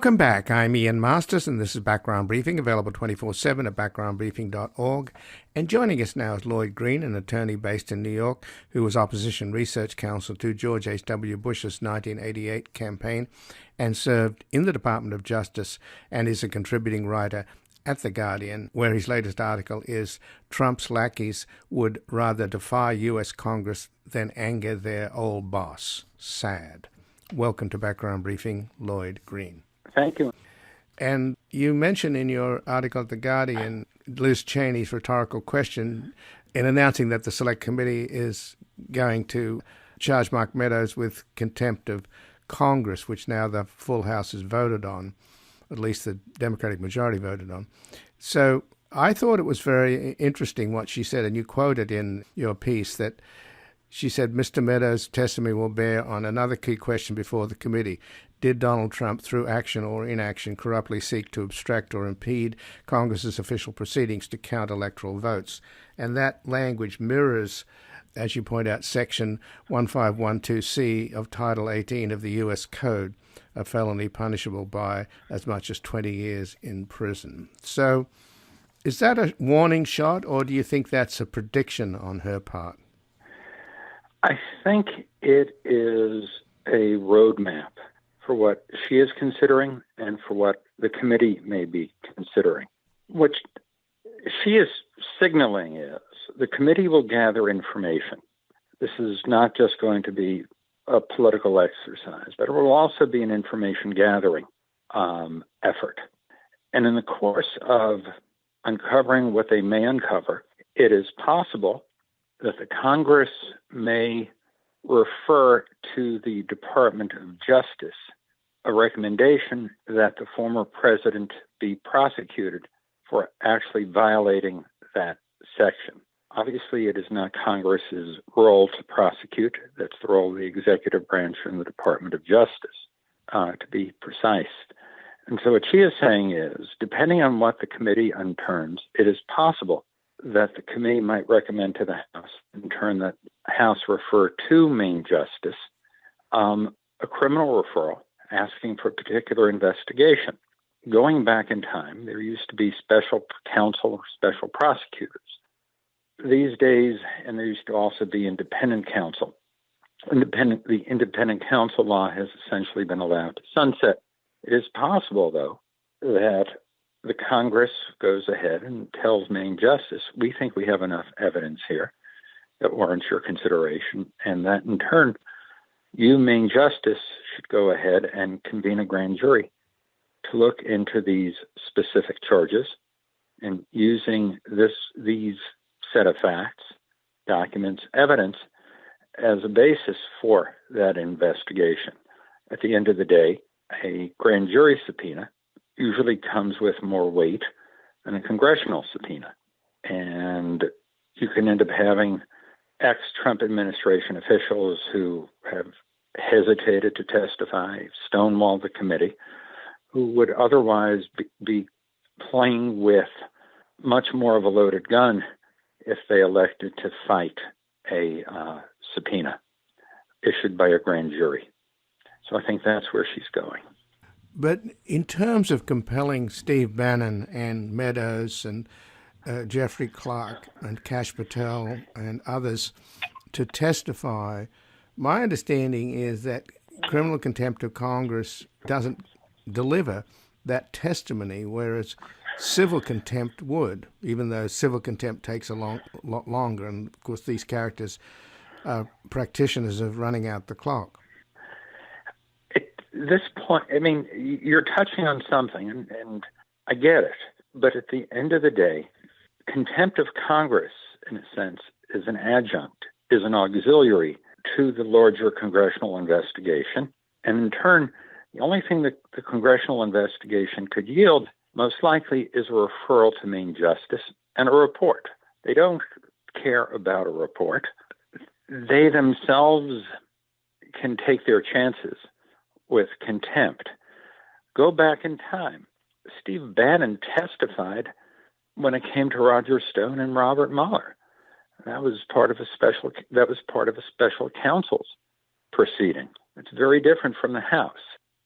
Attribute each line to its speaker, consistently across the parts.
Speaker 1: Welcome back. I'm Ian Masters, and this is Background Briefing, available 24/7 at backgroundbriefing.org. And joining us now is Lloyd Green, an attorney based in New York, who was opposition research counsel to George H.W. Bush's 1988 campaign and served in the Department of Justice, and is a contributing writer at The Guardian, where his latest article is "Trump's Lackeys Would Rather Defy U.S. Congress Than Anger Their Old Boss. Sad." Welcome to Background Briefing, Lloyd Green.
Speaker 2: Thank you.
Speaker 1: And you mention in your article at The Guardian Liz Cheney's rhetorical question in announcing that the Select Committee is going to charge Mark Meadows with contempt of Congress, which now the full House has voted on, at least the Democratic majority voted on. So I thought it was very interesting what she said, and you quoted in your piece that she said, Mr. Meadows' testimony will bear on another key question before the committee. Did Donald Trump, through action or inaction, corruptly seek to obstruct or impede Congress's official proceedings to count electoral votes? And that language mirrors, as you point out, Section 1512C of Title 18 of the U.S. Code, a felony punishable by as much as 20 years in prison. So is that a warning shot, or do you think that's a prediction on her part?
Speaker 2: I think it is a roadmap for what she is considering and for what the committee may be considering. What she is signaling is the committee will gather information. This is not just going to be a political exercise, but it will also be an information gathering effort. And in the course of uncovering what they may uncover, it is possible that the Congress may refer to the Department of Justice a recommendation that the former president be prosecuted for actually violating that section. Obviously, it is not Congress's role to prosecute. That's the role of the executive branch and the Department of Justice, to be precise. And so what she is saying is, depending on what the committee unturns, it is possible that the committee might recommend to the House, in turn that House refer to Main Justice, a criminal referral asking for a particular investigation. Going back in time, there used to be special counsel or special prosecutors. These days, and there used to also be independent counsel. The independent counsel law has essentially been allowed to sunset. It is possible, though, that the Congress goes ahead and tells Main Justice, we think we have enough evidence here that warrants your consideration, and that in turn, you, Main Justice, should go ahead and convene a grand jury to look into these specific charges, and using these set of facts, documents, evidence as a basis for that investigation. At the end of the day, a grand jury subpoena usually comes with more weight than a congressional subpoena. And you can end up having ex-Trump administration officials who have hesitated to testify, stonewalled the committee, who would otherwise be playing with much more of a loaded gun if they elected to fight a subpoena issued by a grand jury. So I think that's where she's going.
Speaker 1: But in terms of compelling Steve Bannon and Meadows and Jeffrey Clark and Kash Patel and others to testify, my understanding is that criminal contempt of Congress doesn't deliver that testimony, whereas civil contempt would, even though civil contempt takes a lot longer. And, of course, these characters are practitioners of running out the clock.
Speaker 2: This point, I mean, you're touching on something, and I get it. But at the end of the day, contempt of Congress, in a sense, is an adjunct, is an auxiliary to the larger congressional investigation. And in turn, the only thing that the congressional investigation could yield, most likely, is a referral to Main Justice and a report. They don't care about a report. They themselves can take their chances with contempt. Go back in time. Steve Bannon testified when it came to Roger Stone and Robert Mueller. That was part of a special counsel's proceeding. It's very different from the House.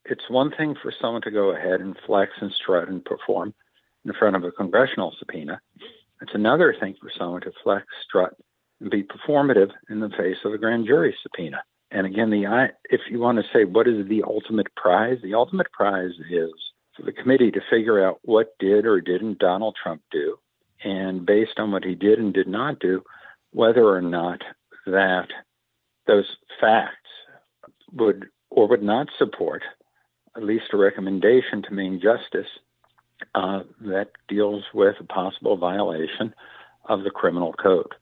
Speaker 2: it's one thing for someone to go ahead and flex and strut and perform in front of a congressional subpoena. It's another thing for someone to flex, strut, and be performative in the face of a grand jury subpoena. And again, if you want to say what is the ultimate prize is for the committee to figure out what did or didn't Donald Trump do, and based on what he did and did not do, whether or not that those facts would or would not support at least a recommendation to main justice that deals with a possible violation of the criminal code.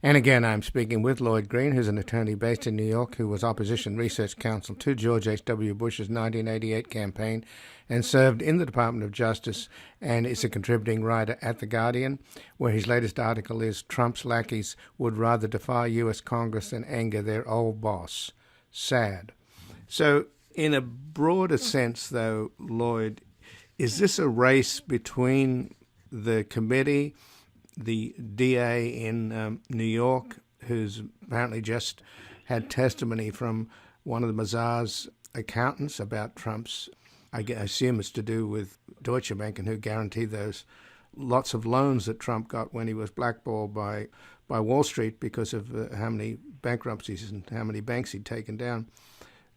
Speaker 1: And again, I'm speaking with Lloyd Green, who's an attorney based in New York, who was opposition research counsel to George H.W. Bush's 1988 campaign and served in the Department of Justice, and is a contributing writer at The Guardian, where his latest article is Trump's lackeys would rather defy U.S. Congress than anger their old boss. Sad. So in a broader sense, though, Lloyd, is this a race between the committee, the DA in New York, who's apparently just had testimony from one of the Mazars' accountants about Trump's, I assume it's to do with Deutsche Bank, and who guaranteed those lots of loans that Trump got when he was blackballed by Wall Street because of how many bankruptcies and how many banks he'd taken down.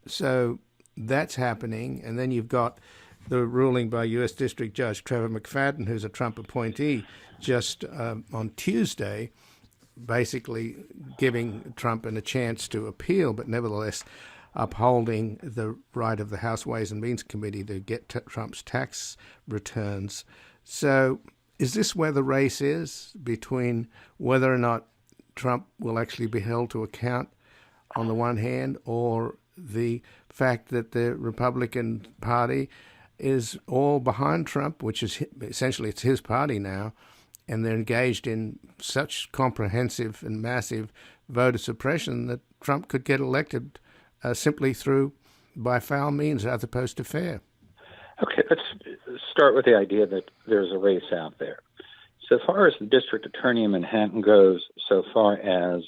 Speaker 1: So that's happening. And then you've got the ruling by U.S. District Judge Trevor McFadden, who's a Trump appointee, just on Tuesday, basically giving Trump a chance to appeal, but nevertheless upholding the right of the House Ways and Means Committee to get Trump's tax returns. So is this where the race is, between whether or not Trump will actually be held to account on the one hand, or the fact that the Republican Party is all behind Trump, which is essentially it's his party now, and they're engaged in such comprehensive and massive voter suppression that Trump could get elected simply by foul means as opposed to fair?
Speaker 2: Okay, let's start with the idea that there's a race out there. So far as the district attorney in Manhattan goes, so far as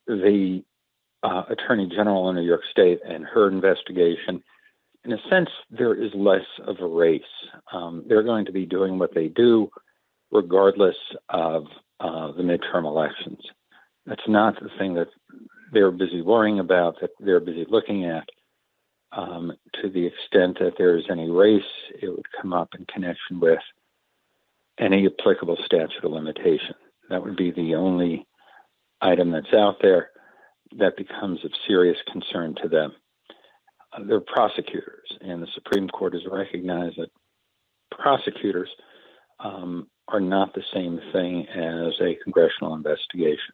Speaker 2: the attorney general in New York State and her investigation, in a sense, there is less of a race. They're going to be doing what they do regardless of the midterm elections. That's not the thing that they're busy worrying about, that they're busy looking at. To the extent that there is any race, it would come up in connection with any applicable statute of limitation. That would be the only item that's out there that becomes of serious concern to them. They're prosecutors, and the Supreme Court has recognized that prosecutors are not the same thing as a congressional investigation.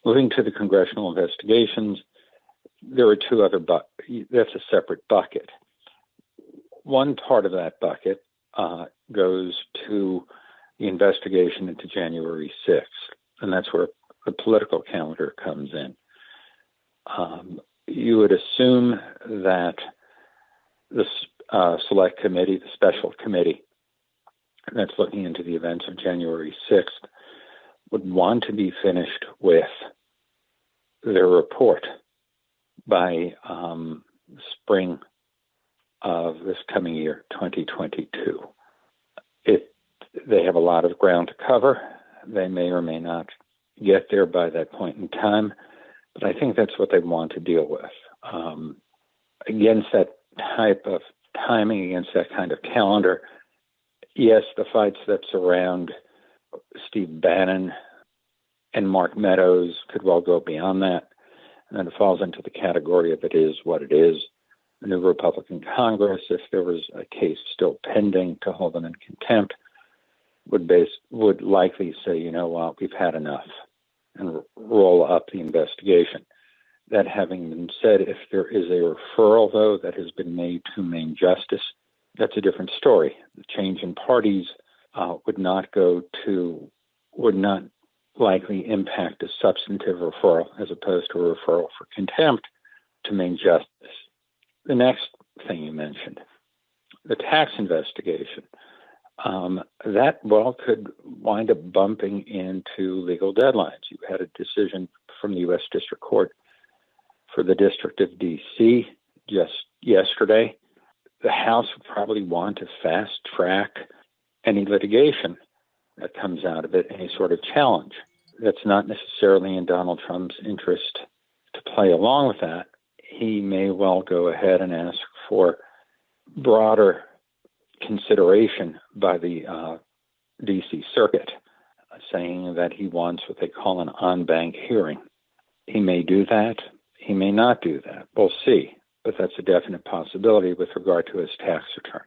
Speaker 2: Moving to the congressional investigations, there are two other that's a separate bucket. One part of that bucket goes to the investigation into January 6th, and that's where the political calendar comes in. You would assume that the select committee, the special committee that's looking into the events of January 6th, would want to be finished with their report by spring of this coming year, 2022. They have a lot of ground to cover. They may or may not get there by that point in time, but I think that's what they want to deal with. Against that type of timing, against that kind of calendar, yes, the fights that surround Steve Bannon and Mark Meadows could well go beyond that. And then it falls into the category of it is what it is. The new Republican Congress, if there was a case still pending to hold them in contempt, would likely say, you know what, we've had enough, and roll up the investigation. That having been said, if there is a referral, though, that has been made to main justice, that's a different story. The change in parties would not likely impact a substantive referral as opposed to a referral for contempt to main justice. The next thing you mentioned, the tax investigation, that could wind up bumping into legal deadlines. You had a decision from the U.S. District Court for the District of D.C. just yesterday the House would probably want to fast track any litigation that comes out of it, any sort of challenge. That's not necessarily in Donald Trump's interest to play along with that. He may well go ahead and ask for broader consideration by the D.C. Circuit, saying that he wants what they call an en-banc hearing. He may do that. He may not do that. We'll see. But that's a definite possibility with regard to his tax returns.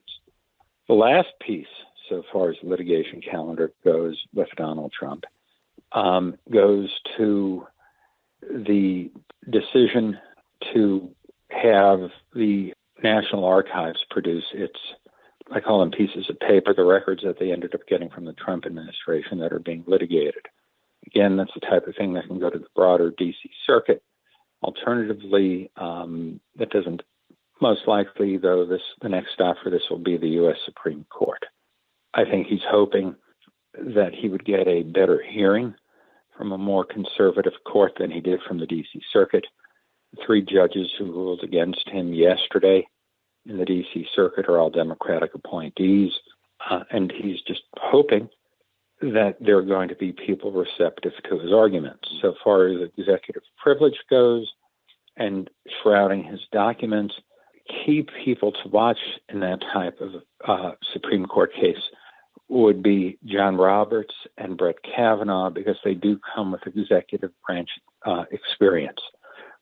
Speaker 2: The last piece, so far as the litigation calendar goes with Donald Trump, goes to the decision to have the National Archives produce its, I call them pieces of paper, the records that they ended up getting from the Trump administration that are being litigated. Again, that's the type of thing that can go to the broader D.C. Circuit. Alternatively, that doesn't, most likely, though, the next stop for this will be the U.S. Supreme Court. I think he's hoping that he would get a better hearing from a more conservative court than he did from the D.C. Circuit. The 3 judges who ruled against him yesterday in the D.C. Circuit are all Democratic appointees, and he's just hoping that there are going to be people receptive to his arguments. So far as executive privilege goes and shrouding his documents, key people to watch in that type of Supreme Court case would be John Roberts and Brett Kavanaugh, because they do come with executive branch experience.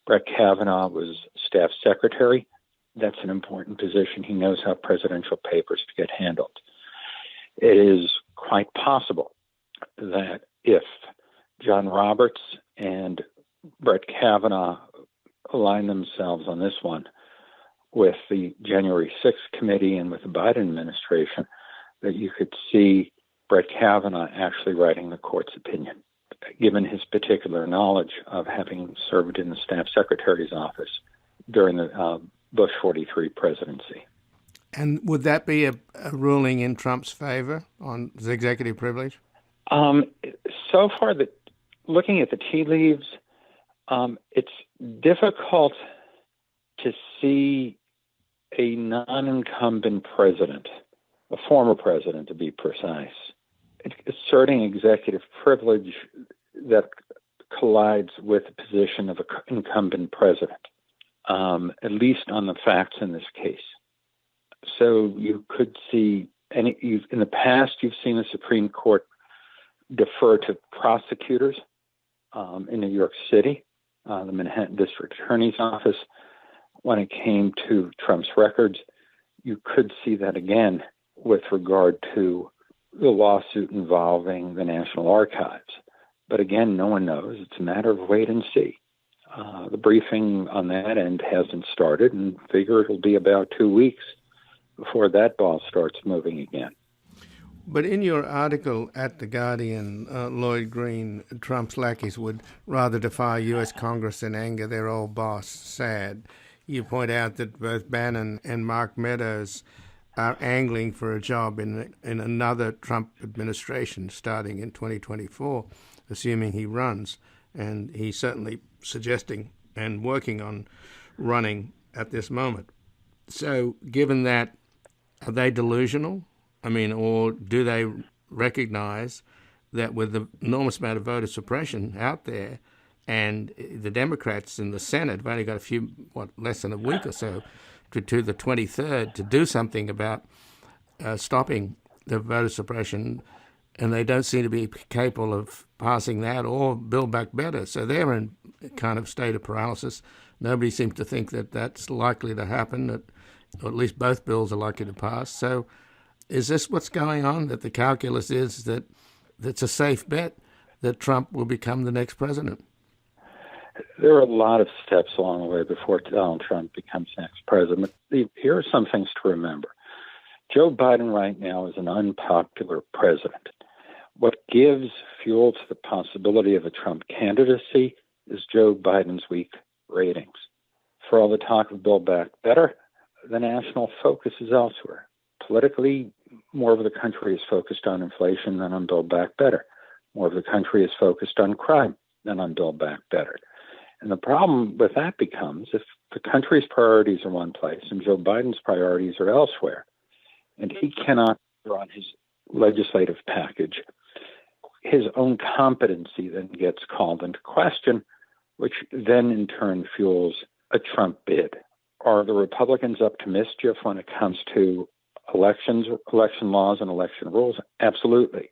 Speaker 2: Brett Kavanaugh was staff secretary. That's an important position. He knows how presidential papers get handled. It is quite possible that if John Roberts and Brett Kavanaugh align themselves on this one with the January 6th committee and with the Biden administration, that you could see Brett Kavanaugh actually writing the court's opinion, given his particular knowledge of having served in the staff secretary's office during the Bush 43 presidency.
Speaker 1: And would that be a ruling in Trump's favor on the executive privilege?
Speaker 2: So far, looking at the tea leaves, it's difficult to see a non-incumbent president, a former president to be precise, asserting executive privilege that collides with the position of an incumbent president, at least on the facts in this case. So you could see, in the past, you've seen the Supreme Court defer to prosecutors in New York City, the Manhattan District Attorney's Office. When it came to Trump's records, you could see that again with regard to the lawsuit involving the National Archives. But again, no one knows. It's a matter of wait and see. The briefing on that end hasn't started, and figure it'll be about 2 weeks before that ball starts moving again.
Speaker 1: But in your article at The Guardian, Lloyd Green, Trump's lackeys would rather defy U.S. Congress than anger their old boss, sad. You point out that both Bannon and Mark Meadows are angling for a job in another Trump administration starting in 2024, assuming he runs. And he's certainly suggesting and working on running at this moment. So given that, are they delusional? I mean, or do they recognize that with the enormous amount of voter suppression out there, and the Democrats in the Senate have only got less than a week or so to the 23rd to do something about stopping the voter suppression, and they don't seem to be capable of passing that or Build Back Better. So they're in a kind of state of paralysis. Nobody seems to think that that's likely to happen, or at least both bills are likely to pass. So is this what's going on, that the calculus is that it's a safe bet that Trump will become the next president?
Speaker 2: There are a lot of steps along the way before Donald Trump becomes next president. Here are some things to remember. Joe Biden right now is an unpopular president. What gives fuel to the possibility of a Trump candidacy is Joe Biden's weak ratings. For all the talk of Build Back Better, the national focus is elsewhere. Politically, more of the country is focused on inflation than on Build Back Better. More of the country is focused on crime than on Build Back Better. And the problem with that becomes, if The country's priorities are one place, and Joe Biden's priorities are elsewhere. And he cannot run his legislative package. His own competency then gets called into question, which then in turn fuels a Trump bid. Are the Republicans up to mischief when it comes to elections, election laws, and election rules? Absolutely.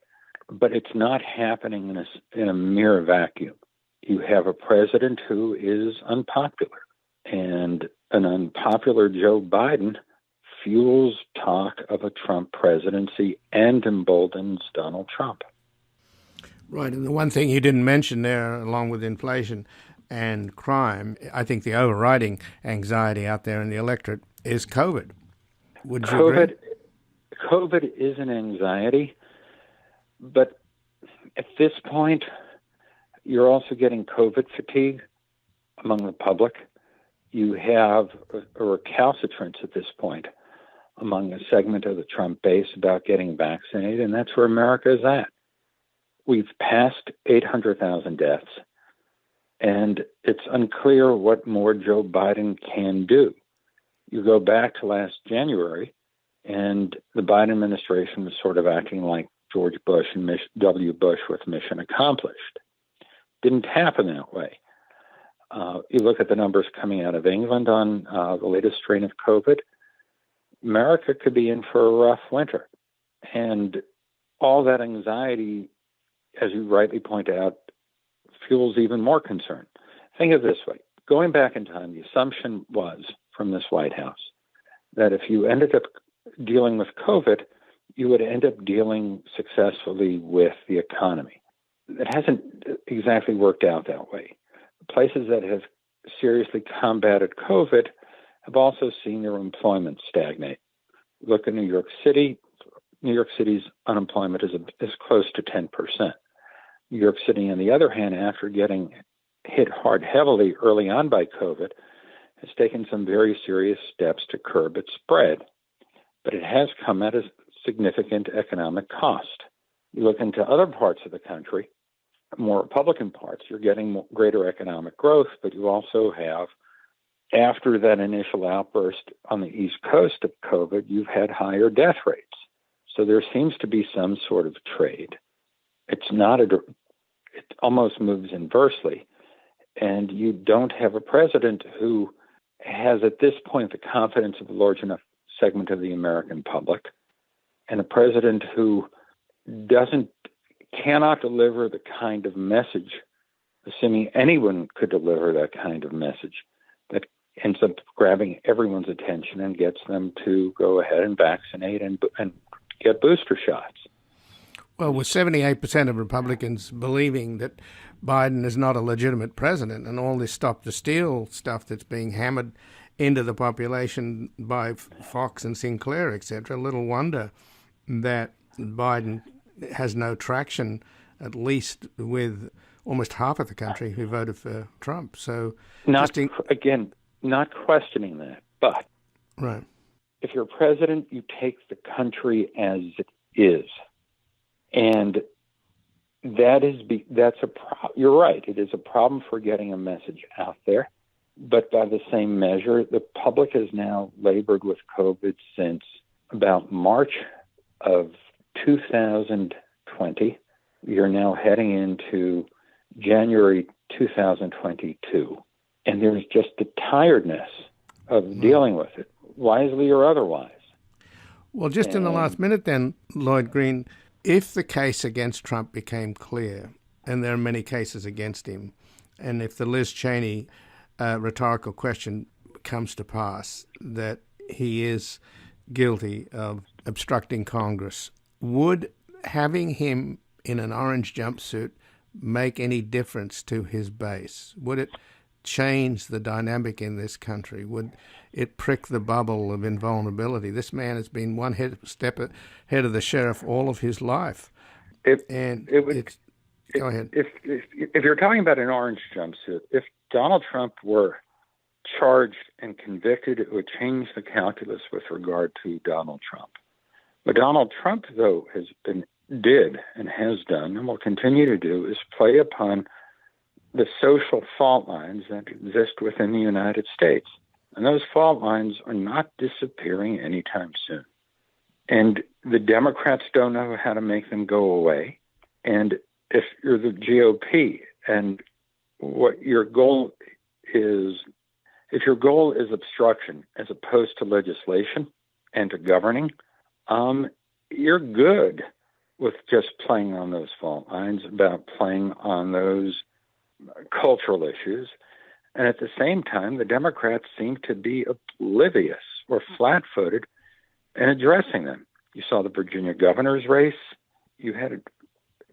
Speaker 2: But it's not happening in a mere vacuum. You have a president who is unpopular, and an unpopular Joe Biden fuels talk of a Trump presidency and emboldens Donald Trump.
Speaker 1: Right, and the one thing you didn't mention there, along with inflation and crime, I think the overriding anxiety out there in the electorate is COVID. Would you agree?
Speaker 2: COVID is an anxiety, but at this point, you're also getting COVID fatigue among the public. You have a recalcitrance at this point among a segment of the Trump base about getting vaccinated, and that's where America is at. We've passed 800,000 deaths, and it's unclear what more Joe Biden can do. You go back to last January, and the Biden administration was sort of acting like George Bush and W. Bush with mission accomplished. Didn't happen that way. You look at the numbers coming out of England on the latest strain of COVID, America could be in for a rough winter. And all that anxiety, as you rightly point out, fuels even more concern. Think of it this way. Going back in time, the assumption was from this White House that if you ended up dealing with COVID, you would end up dealing successfully with the economy. It hasn't exactly worked out that way. Places that have seriously combated COVID have also seen their employment stagnate. Look at New York City. New York City's unemployment is close to 10%. New York City, on the other hand, after getting hit heavily early on by COVID, has taken some very serious steps to curb its spread. But it has come at a significant economic cost. You look into other parts of the country, more Republican parts, you're getting greater economic growth, but you also have, after that initial outburst on the East Coast of COVID, you've had higher death rates. So there seems to be some sort of trade. It's not it almost moves inversely. And you don't have a president who has at this point the confidence of a large enough segment of the American public, and a president who cannot deliver the kind of message, assuming anyone could deliver that kind of message, that ends up grabbing everyone's attention and gets them to go ahead and vaccinate and get booster shots.
Speaker 1: Well, with 78% of Republicans believing that Biden is not a legitimate president, and all this stop the steal stuff that's being hammered into the population by Fox and Sinclair, etc., little wonder that Biden has no traction, at least with almost half of the country who voted for Trump. So, not
Speaker 2: questioning that, but
Speaker 1: right.
Speaker 2: If you're president, you take the country as it is. And that's a problem. You're right. It is a problem for getting a message out there. But by the same measure, the public has now labored with COVID since about March of 2020. You're now heading into January 2022. And there's just the tiredness of dealing with it, wisely or otherwise.
Speaker 1: Well, just in the last minute then, Lloyd Green, if the case against Trump became clear, and there are many cases against him, and if the Liz Cheney rhetorical question comes to pass, that he is guilty of obstructing Congress, would having him in an orange jumpsuit make any difference to his base? Would it change the dynamic in this country? Would it prick the bubble of invulnerability? This man has been one step ahead of the sheriff all of his life.
Speaker 2: Go ahead. If you're talking about an orange jumpsuit, if Donald Trump were charged and convicted, it would change the calculus with regard to Donald Trump. What Donald Trump, though, did and has done and will continue to do is play upon the social fault lines that exist within the United States. And those fault lines are not disappearing anytime soon. And the Democrats don't know how to make them go away. And if you're the GOP and what your goal is, if your goal is obstruction as opposed to legislation and to governing, you're good with just playing on those fault lines, about playing on those cultural issues. And at the same time, the Democrats seem to be oblivious or flat-footed in addressing them. You saw the Virginia governor's race. You had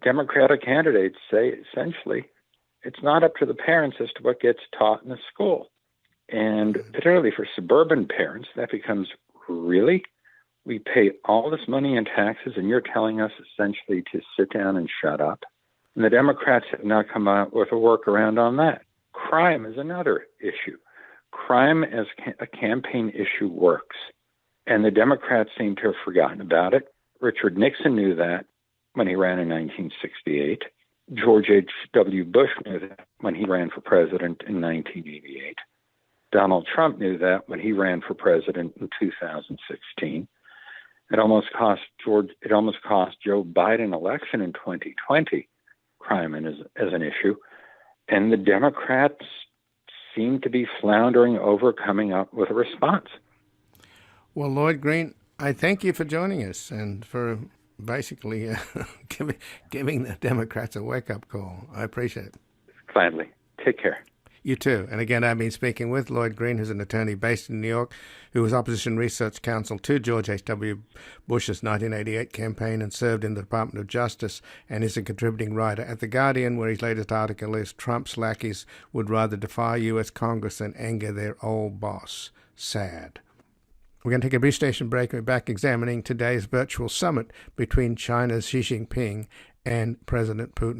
Speaker 2: Democratic candidates say, essentially, it's not up to the parents as to what gets taught in the school. And particularly for suburban parents, that becomes, really? We pay all this money in taxes, and you're telling us essentially to sit down and shut up? And the Democrats have not come out with a workaround on that. Crime is another issue. Crime as a campaign issue works. And the Democrats seem to have forgotten about it. Richard Nixon knew that when he ran in 1968. George H.W. Bush knew that when he ran for president in 1988. Donald Trump knew that when he ran for president in 2016. It almost cost Joe Biden election in 2020, crime as an issue. And the Democrats seem to be floundering over coming up with a response.
Speaker 1: Well, Lloyd Green, I thank you for joining us and for basically giving the Democrats a wake-up call. I appreciate it.
Speaker 2: Gladly. Take care.
Speaker 1: You too. And again, I've been speaking with Lloyd Green, who's an attorney based in New York, who was opposition research counsel to George H.W. Bush's 1988 campaign and served in the Department of Justice, and is a contributing writer at The Guardian, where his latest article is Trump's lackeys would rather defy U.S. Congress than anger their old boss. Sad. We're going to take a brief station break. We're back examining today's virtual summit between China's Xi Jinping and President Putin.